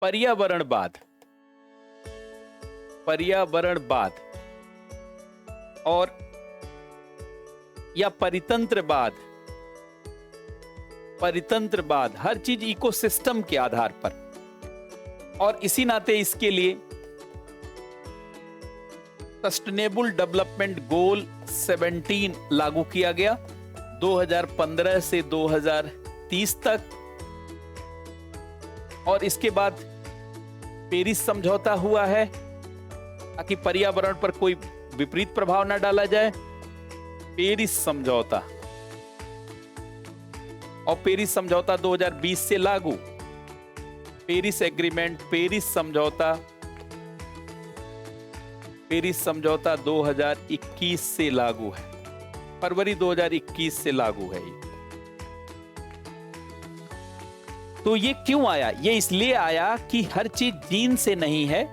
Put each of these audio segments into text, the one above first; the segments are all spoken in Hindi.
पर्यावरणवाद, पर्यावरणवाद और या परितंत्रवाद, परितंत्रवाद, हर चीज इकोसिस्टम के आधार पर, और इसी नाते इसके लिए सस्टेनेबल डेवलपमेंट गोल 17 लागू किया गया 2015 से 2030 तक। और इसके बाद पेरिस समझौता हुआ है ताकि पर्यावरण पर कोई विपरीत प्रभाव न डाला जाए। पेरिस समझौता, और पेरिस समझौता 2020 से लागू। पेरिस एग्रीमेंट, पेरिस समझौता, पेरिस समझौता 2021 से लागू है, फरवरी 2021 से लागू है ये। तो ये क्यों आया? ये इसलिए आया कि हर चीज जीन से नहीं है,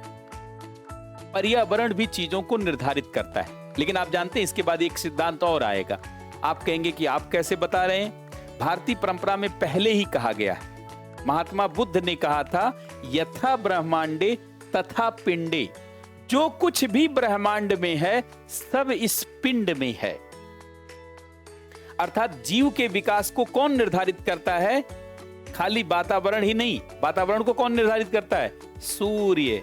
पर्यावरण भी चीजों को निर्धारित करता है। लेकिन आप जानते हैं इसके बाद एक सिद्धांत और आएगा। आप कहेंगे कि आप कैसे बता रहे हैं? भारतीय परंपरा में पहले ही कहा गया है। महात्मा बुद्ध ने कहा था, यथा ब्रह्मांडे तथा पिंडे, जो कुछ भी ब्रह्मांड में है सब इस पिंड में है। अर्थात जीव के विकास को कौन निर्धारित करता है? खाली वातावरण ही नहीं। वातावरण को कौन निर्धारित करता है? सूर्य,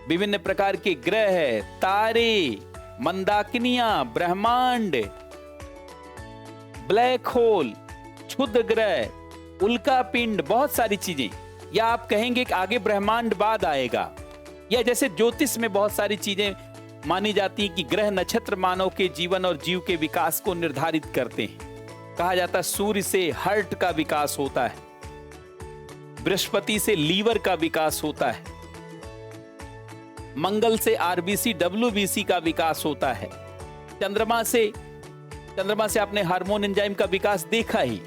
विभिन्न प्रकार के ग्रह, तारे, मंदाकिनियां, ब्रह्मांड, ब्लैक होल, क्षुद्र ग्रह, उल्का पिंड, बहुत सारी चीजें। या आप कहेंगे कि आगे ब्रह्मांड बाद आएगा, या जैसे ज्योतिष में बहुत सारी चीजें मानी जाती हैं कि ग्रह नक्षत्र मानव के जीवन और जीव के विकास को निर्धारित करते हैं। कहा जाता है सूर्य से हार्ट का विकास होता है, बृहस्पति से लीवर का विकास होता है, मंगल से आरबीसी डब्ल्यूबीसी का विकास होता है, चंद्रमा से आपने हार्मोन एंजाइम का विकास देखा ही।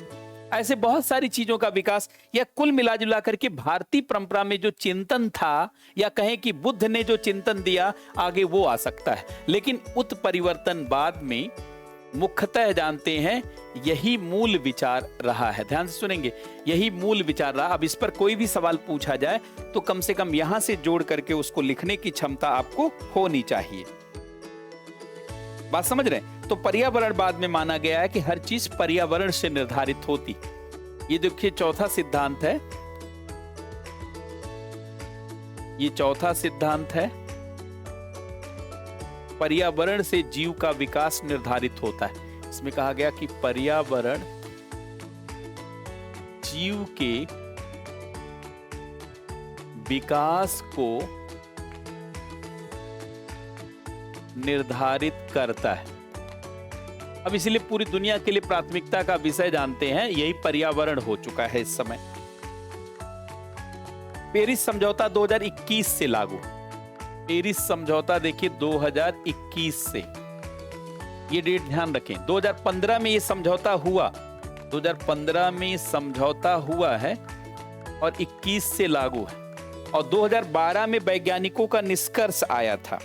ऐसे बहुत सारी चीजों का विकास, या कुल मिला करके भारतीय परंपरा में जो चिंतन था, या कहें कि बुद्ध ने जो चिंतन दिया, आगे वो आ सकता है। लेकिन उत्परिवर्तनवाद में मुख्यतः जानते हैं यही मूल विचार रहा है। ध्यान से सुनेंगे, यही मूल विचार रहा। अब इस पर कोई भी सवाल पूछा जाए तो कम से कम यहां से जोड़ करके उसको लिखने की क्षमता आपको होनी चाहिए। बात समझ रहे हैं? तो पर्यावरणवाद में माना गया है कि हर चीज पर्यावरण से निर्धारित होती। ये देखिए चौथा सिद्धांत है, ये चौथा सिद्धांत है, पर्यावरण से जीव का विकास निर्धारित होता है। इसमें कहा गया कि पर्यावरण जीव के विकास को निर्धारित करता है। अब इसलिए पूरी दुनिया के लिए प्राथमिकता का विषय जानते हैं, यही पर्यावरण हो चुका है इस समय। पेरिस समझौता 2021 से लागू। पेरिस समझौता देखिए 2021 से, ये डेट ध्यान रखें। 2015 में ये समझौता हुआ, 2015 में समझौता हुआ है और 21 से लागू है। और 2012 में वैज्ञानिकों का निष्कर्ष आया था।